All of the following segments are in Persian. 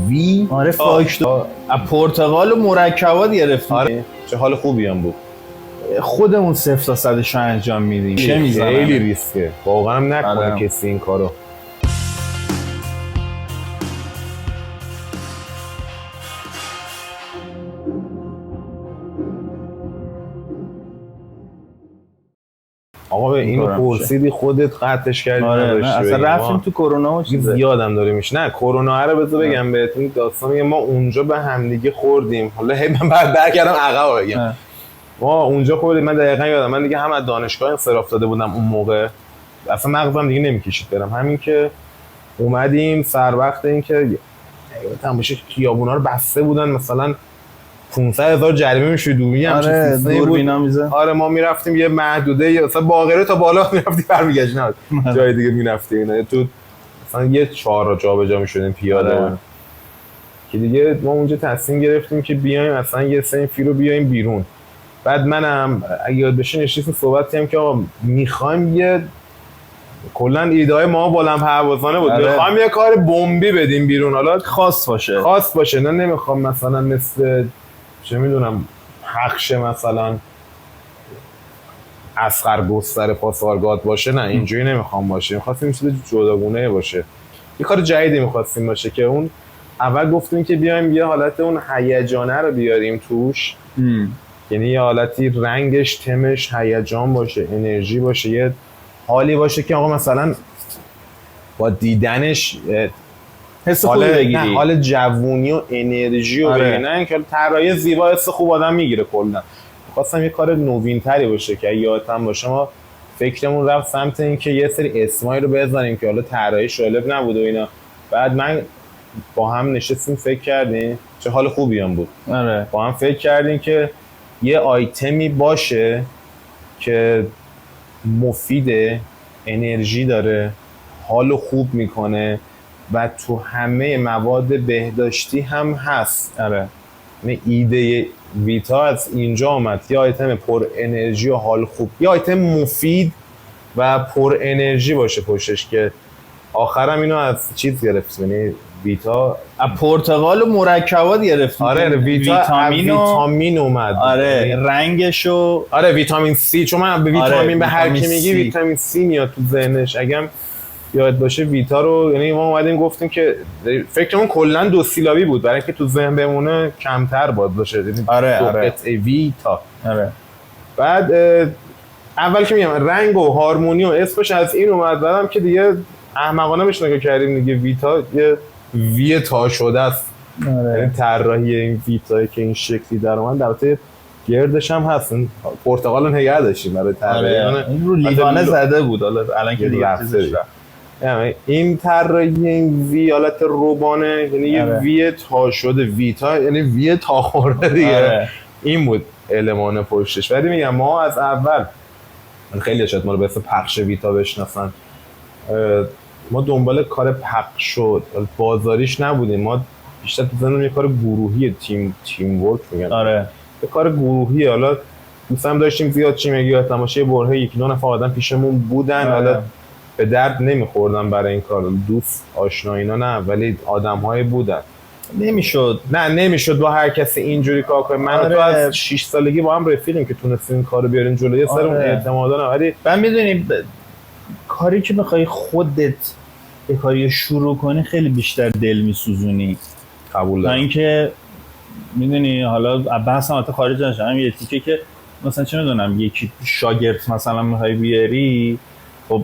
ویتا آره فاکتور پرتقال و مرکبات گرفتیم. آره چه حال خوبی هم بود. خودمون 0 تا 100 انجام میدیم. چه میزنه خیلی ریسکه واقعا، هم نکنه آره. کسی این کارو. آقا به اینو پرسیدی خودت قطعش کردی؟ آره نه اصلا رفتیم تو کرونا و چیزا زیادم داره میشه. نه کرونا رو بذار بگم بهتون داستان. ما اونجا به همدیگه خوردیم. حالا من بعد برگردم عقب بگم. ما اونجا خوردیم. من دقیقاً یادم، من دیگه هم از دانشگاه انصراف داده بودم اون موقع، اصلا مغزم دیگه نمیکشید برم. همین که اومدیم سر وقت این که تماشا خیابونا رو بسته بودن، مثلا 500,000 جریمه میشد دومی هم آره دوربینا میزه. آره ما میرفتیم یه محدوده مثلا باقره تا بالا میرفتیم برمیگشت، نه جای دیگه میرفتیم، نه تو مثلا یه 4 جابجا میشدیم پیاده. آره. که دیگه ما اونجا تصمیم گرفتیم که بیایم مثلا یه سنفی رو بیایم بیرون. بعد منم اگه یاد بشه نشستیم صحبت کردیم که آقا میخوایم یه کلا ایده‌های ما بلند پروازانه بود. میخوایم یه کار بمبی بدیم بیرون، حالا خاص باشه. نه نمیخوام مثلا مثل چه میدونم حقش مثلا اسخر گستر پاسارگاد باشه، نه اینجوری نمیخوام باشه. میخواستیم چیز جداگونه باشه، یه کار جدیدی میخواستیم باشه که اون اول گفتیم که بیایم یه حالت اون هیجانه رو بیاریم توش. یعنی یه حالتی رنگش تمش هیجان باشه، انرژی باشه، یه حالی باشه که آقا مثلا با دیدنش حس خوبی بگیری. نه حال جوونی و انرژی رو بگیری. نه اینکه طراحی زیبا حس خوب آدم میگیره. کلا خواستم یه کار نوینتری باشه که یادتم باشه ما فکرمون رفت سمت اینکه یه سری اسمایی رو بزنیم که حالا طراحی جالب نبود و اینا. بعد من با هم نشستیم فکر کردیم، چه حال خوبی هم بود. آره با هم فکر کردیم که یه آیتمی باشه که مفیده، انرژی داره، حالو خوب میکنه و تو همه مواد بهداشتی هم هست. آره ایده ویتا از اینجا آمد، یه آیتم پر انرژی و حال خوب، یه آیتم مفید و پر انرژی باشه پشتش، که آخرم اینو از چیز گرفتیم، یعنی ویتا پرتقال و مرکبات گرفتیم. آره ویتامین اومد. آره رنگشو آره ویتامین سی، چون من به ویتامین به هر کی میگی ویتامین سی میاد تو ذهنش. اگم یاد باشه ویتا رو، یعنی ما اومدیم گفتیم که فکرمون کلا 2 سیلابی بود برای اینکه تو ذهن بمونه کمتر باشه. یعنی آره ویتا. آره بعد اول که میگم رنگ و هارمونی و اسمش از این اومد، بعدم که دیگه احمقانه بهش نگاه کردیم دیگه. ویتا یه وی تا شده است. یعنی طراحی این ویتا که این شکلی در اومد، البته گردش هم هست. پرتقالو نگه داشتیم برای طراحی. این رو لیوانه زده بود، حالا الان که دیگه چیزش رفت. یعنی این طراحی این وی حالت روبانه، یعنی یه وی تا شده ویتا، یعنی وی تا خورده دیگه. این بود المان پشتش. ولی میگم ما از اول خیلی شد ما رو به اسم پخش ویتا بشناسن، ما دنبال کار پخش و بازاریش نبودیم. ما بیشتر تو ذهنمون یه کار گروهی، تیم ورک میگن. آره یه کار گروهی. حالا دوستم داشتیم زیاد چی میگی تماشای برهه 1-2 نفر آدم پیشمون بودن. حالا به درد نمیخوردن برای این کار، دوست آشنا اینا نه، ولی آدم‌های بودن. نمیشد با هر کسی اینجوری کار کنه. من تو از 6 سالگی با هم رفیقیم که تونستیم این کارو بیاریم جلوی. یه سر اون اعتمادا نه، ولی من میدونی کاری که بخوای خودت یه کاری شروع کنی خیلی بیشتر دل میسوزونی. قبول دارم. اینکه میدونی حالا بحث البته خارج نشه، یه تیکه که مثلا چه میدونم یکی شاگرد مثلا میخوای بیاری، خب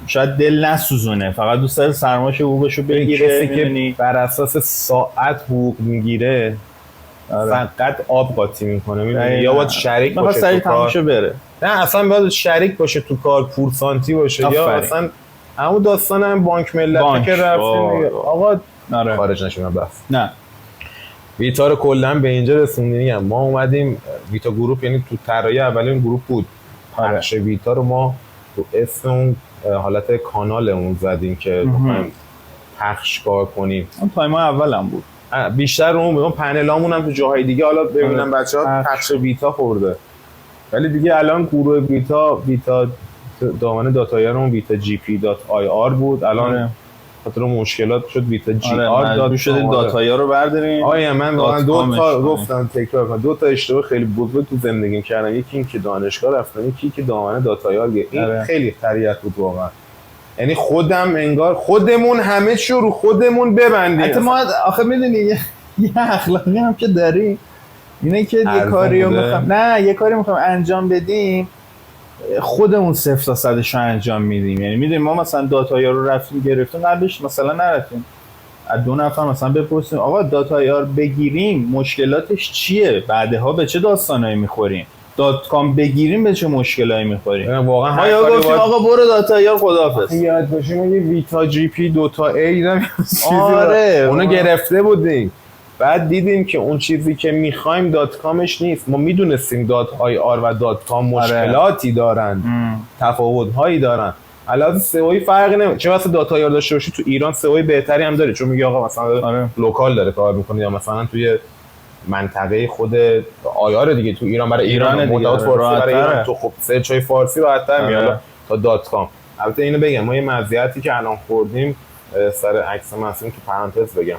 شاید دل نسوزونه، فقط دوست داره سرمایه‌اش حقوقشو بگیره. که بر اساس ساعت حقوق میگیره فقط آب قاطی میکنه. میدونی یا باید شریک باشه تو کار بره. نه اصلا باید شریک باشه تو کار، پورسانتی باشه. یا اصلا همون داستان هم بانک ملت که رفتیم آقا خارج نشون بس. نه ویتا رو کلا به اینجا رسوندیم. ما اومدیم ویتا گروپ، یعنی تو طراحی اولین گروپ بود. پخش ویتا رو ما تو اسم اون حالت کانالمون زدیم که بخوایم پخش کار کنیم. اون تایم‌های اولم بود. بیشتر اون بود. پنلامون هم تو جاهای دیگه حالا ببینم بچه‌ها پخش ویتا خورده. ولی دیگه الان گروه ویتا دامنه داتایی‌مون ویتا gp.ir بود. الان خاطر مشکلات شد ویتا جی آر داد شدیم داتایا رو برداریم. من واقعا دو تا گفتم تکرار کنم، دو تا اشتباه خیلی بزرگ تو زندگیم کردم. یکی این که دانشگاه رفتم، یکی که دامنه داتایا. این خیلی خریت بود واقعا. یعنی خودم انگار خودمون همه چی رو خودمون ببندیم. حتی ما آخه میدونی یه اخلاقی هم که داریم اینه که یه کاری رو میخوایم انجام بدیم خودمون 0 تا 100 رو انجام میدیم. یعنی میدونیم ما مثلا داتایا رو رفتیم گرفتیم، قبلش مثلا نرفتیم از 2 نفر مثلا بپرسیم آقا داتایا رو بگیریم مشکلاتش چیه، بعدها به چه داستانایی میخوریم، .com بگیریم به چه مشکلایی میخوریم. واقعا ما یا گفتیم آقا برو داتایا خداحافظ. یاد باشه ما یه ویتا جی پی 2 ای دیدم آره اونو گرفته بودیم، بعد دیدیم که اون چیزی که میخوایم .comش نیست. ما میدونستیم .ir و .com مشکلاتی دارن، تفاوت‌هایی دارن. علاوه سئوی فرقی نمیکنه چه واسه داتایا داشته باشی. تو ایران سئوی بهتری هم داره، چون میگه آقا مثلا لوکال داره کار میکنه یا مثلا توی منطقه خود آیار دیگه تو ایران برای ایران متعارف فارسی برای ایران تو خب سرچای فارسی راحت‌تر میاد تا .com. البته اینو بگم ما یه مزیتی که الان خوردیم سر عکس محصول تو پرانتز بگم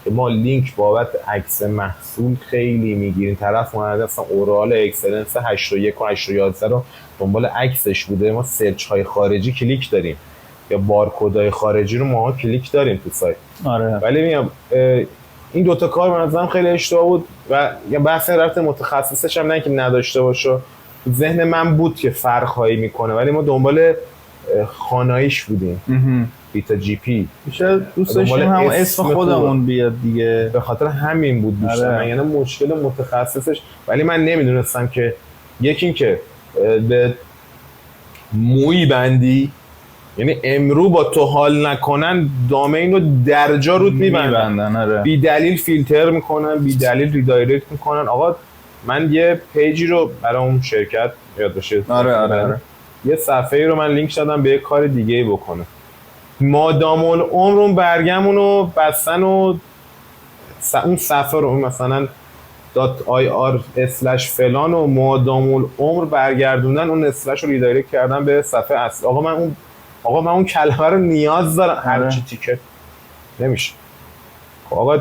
که ما لینک بابت عکس محصول خیلی میگیریم. طرف اومده اصلا اورال اکسلنس 81 و 811 رو دنبال عکسش بوده. ما سرچ های خارجی کلیک داریم یا بارکدهای خارجی رو ما کلیک داریم تو سایت. آره. ولی میگم این دوتا کار به نظرم خیلی اشتباه بود و یه بحث رفت متخصصش هم نه که نداشته باشه، تو ذهن من بود که فرق هایی میکنه ولی ما دنبال خاناییش بودیم. ویتا جی پی میشه دوست داشتیم هم اسم خودمون بیاد دیگه، به خاطر همین بود بیشتر. من یعنی مشکل متخصصش، ولی من نمیدونستم که یکی این که به موی بندی، یعنی امرو با تو حال نکنن دامین رو درجا رود میبندن. بی دلیل فیلتر میکنن، بی دلیل ریدایرکت میکنن. آقا من یه پیجی رو برای اون شرکت یاد باشه یه صفحه‌ای رو من لینک دادم به یه کار دیگه‌ای بکنه، مادام العمر برگمون رو بستن و اون صفحه رو مثلا .ir/ فلان و مادام العمر برگردوندن اون اسلش رو ریدایرکت کردن به صفحه اصلی. آقا من اون کلمه رو نیاز دارم. هر چی تیکت نمیشه. آقا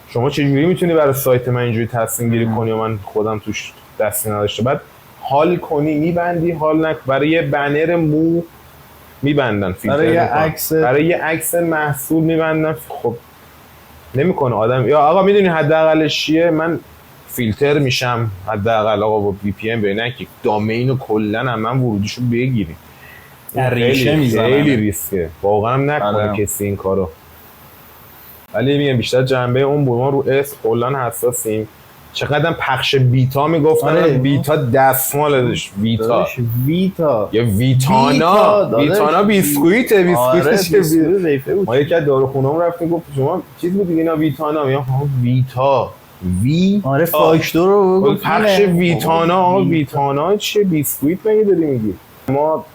شما چجوری میتونی برای سایت من اینجوری تصمیم گیری کنی و من خودم توش دستی نداشته؟ بعد حال کنی میبندی، حال برای یه بنر مو میبندن، برای یه عکس محصول میبندن. خب نمیکنه آدم. یا آقا میدونی حداقلش چیه؟ من فیلتر میشم حداقل آقا با وی پی ان ببینن که دامین رو کلا هم من ورودیشو بگیریم. خیلی ریسکه واقعا. هم نکنه کسی این کارو. ولی میگم بیشتر جنبه اون بود. ما رو اسم کلا حساسیم. چقدر پخش بیتا میگفتن بیتا دستمالش ویتا یا ویتانا بیسکویته. ما یکی از داروخونه‌مون رفتیم گفت شما چیز بود دیگه اینا ویتانا. میگم ویتا آره فاکتور رو گفت پخش ویتانا. ویتانا چیه؟ بیسکویت مگه داری میگی؟ ما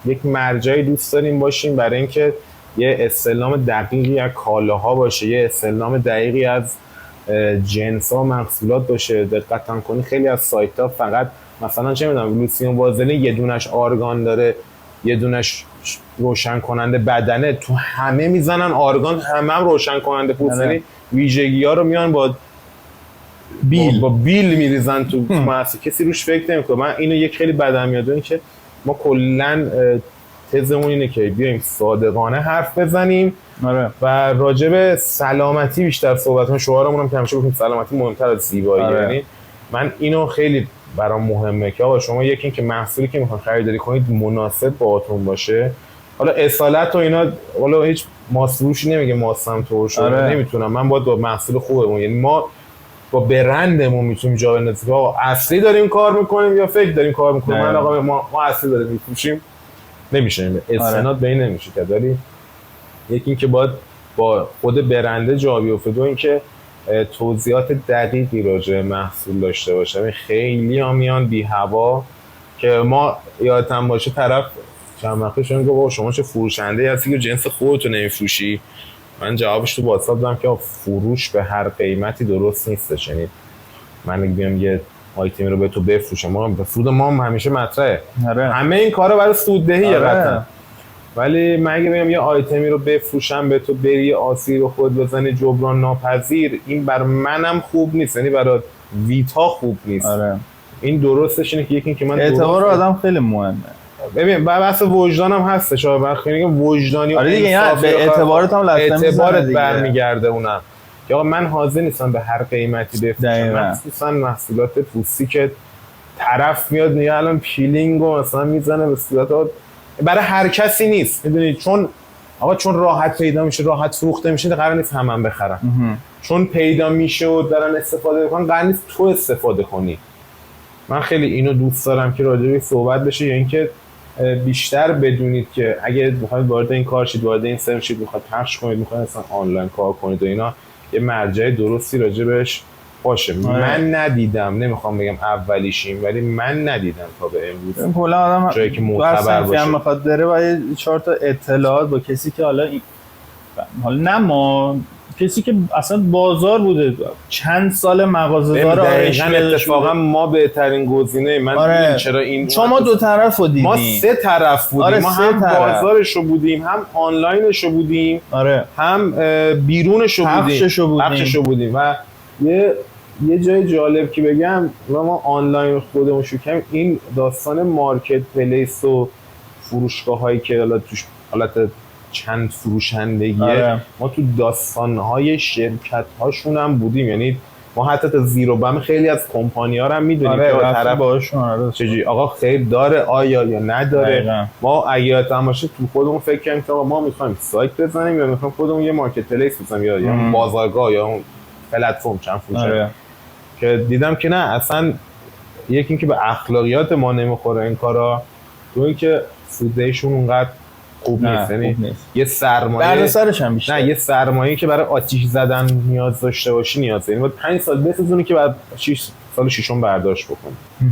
یک مرجعی دوست داریم باشیم برای اینکه یه استعلام دقیقی از کالاها باشه، یه استعلام دقیقی از جنس‌ها و محصولات باشه. دقت کنی خیلی از سایت‌ها فقط مثلا چه می‌دونم لوسیون وازلین یه دونش آرگان داره، یه دونش روشن کننده بدنه، تو همه میزنن آرگان، هم روشن کننده پوستنی. ویژگی‌ها رو میان با بیل میریزن تو محصول. کسی روش فکر نمی‌کنه. من اینو یک خیلی بدم میاد این که ما کلاً تزمون اینه که بیایم صادقانه حرف بزنیم و راجع به سلامتی بیشتر صحبت کنیم. شعارمون هم که همیشه گفتیم سلامتی مهمتر از زیبایی. یعنی من اینو خیلی برام مهمه که آقا شما یکی این که محصولی که میخوان خریداری کنید مناسب باهاتون باشه. حالا اصالت و اینا والا هیچ ماسروشی نمیگه ماسم تو شده نمیتونم. من باید با محصول خوبمون، یعنی ما با برندمون میتونیم جا بندازیم آقا اصلی داریم کار میکنیم یا فکر داریم کار میکنیم. من آقا ما اصلی داریم میفروشیم نمیشه، استناد به این نمیشه که. ولی یکی این که باید با خود برنده جا بیفته، دو این که توضیحات دقیقی راجع به محصول داشته باشه. خیلی ها میان بی هوا که ما یادتون باشه طرف چند وقته شما گفت شما چه فروشنده هستی که جنس خودتو نمیفروشی؟ من جوابش تو واتساپ دادم که فروش به هر قیمتی درست نیستش. یعنی من بیام یه آیتمی رو به تو بفروشم، ما به سود ما هم همیشه مطرحه. همه این کارا برای سوددهی قطعا. ولی من اگه بگم یه آیتمی رو بفروشم به تو بری آسیر رو خود بزنی جبران ناپذیر، این بر منم خوب نیست، یعنی برای ویتا خوب نیست. آره. این درستش اینه که یکی که من اعتبار آدم خیلی مهمه. ببین بحث وجدانم هستش، وقتی میگم وجدانی آره دیگه، یعنی به اعتبارت هم لازم اعتبارت برمیگرده اونم که آقا من حاضر نیستم به هر قیمتی بفروشم، مخصوصا محصولات پوستی که طرف میاد میگه الان پیلینگ و مثلا میزنه به صورت برای هر کسی نیست، میدونی، چون راحت پیدا میشه، راحت فروخته میشه، قرار نیست همون بخرن. چون پیدا میشه و دارن استفاده میکنن، قرار نیست تو استفاده کنی. من خیلی اینو دوست دارم که راجع به صحبت بشه، یا اینکه بیشتر بدونید که اگه میخواید وارد این کار شید، وارد این سرچ شید، میخواید پخش کنید، میخواید اصلا آنلاین کار کنید و اینا، یه مرجع درستی راجع بهش باشه. من ندیدم، نمیخوام بگم اولیشیم، ولی من ندیدم تا به امروز کلا آدم جایی که معتبر باشه هم میخواد بره و یه 4 تا اطلاعات با کسی که حالا نه ما کسی که اصلا بازار بوده چند سال مغازه‌دار آرایشی اتفاقا ما بهترین گزینه. من آره. چرا این شما دو طرف رو دیدیم، ما 3 طرف بودیم. آره، ما هم بازارشو بودیم، هم آنلاینشو بودیم، آره، هم بیرونشو بودیم، پخششو بودیم. و یه جای جالب که بگم، ما آنلاین خودمون شو کردیم، این داستان مارکت پلیس و فروشگاه هایی که حالا توش حالت چند فروشندگیه، آره. ما تو داستان‌های شرکت‌هاشون هم بودیم، یعنی ما حتی تا زیرو بم خیلی از کمپانی‌ها رو هم می‌دونیم، آره، که طرف باشون چجوری آقا خیر داره آیا یا نداره. دقیقا. ما اگه باشه تو خودمون فکر کنیم که ما می‌خوایم سایت بزنیم یا می‌خوایم خودمون یه مارکت پلیس بزنیم یا بازارگاه یا اون پلتفرم چند فروشه. آره. که دیدم که نه، اصلا یکی این که به اخلاقیات ما نمیخوره این کارا، تو اینکه سودشون اونقدر خوب نیست. یعنی یه سرمایه دردسرش هم بیشتر. نه، یه سرمایه‌ای که برای آتیش زدن نیاز داشته باشی نیاز، یعنی باید 5 سال بسوزونی که بعد 6 سال ششم برداشت بکنی.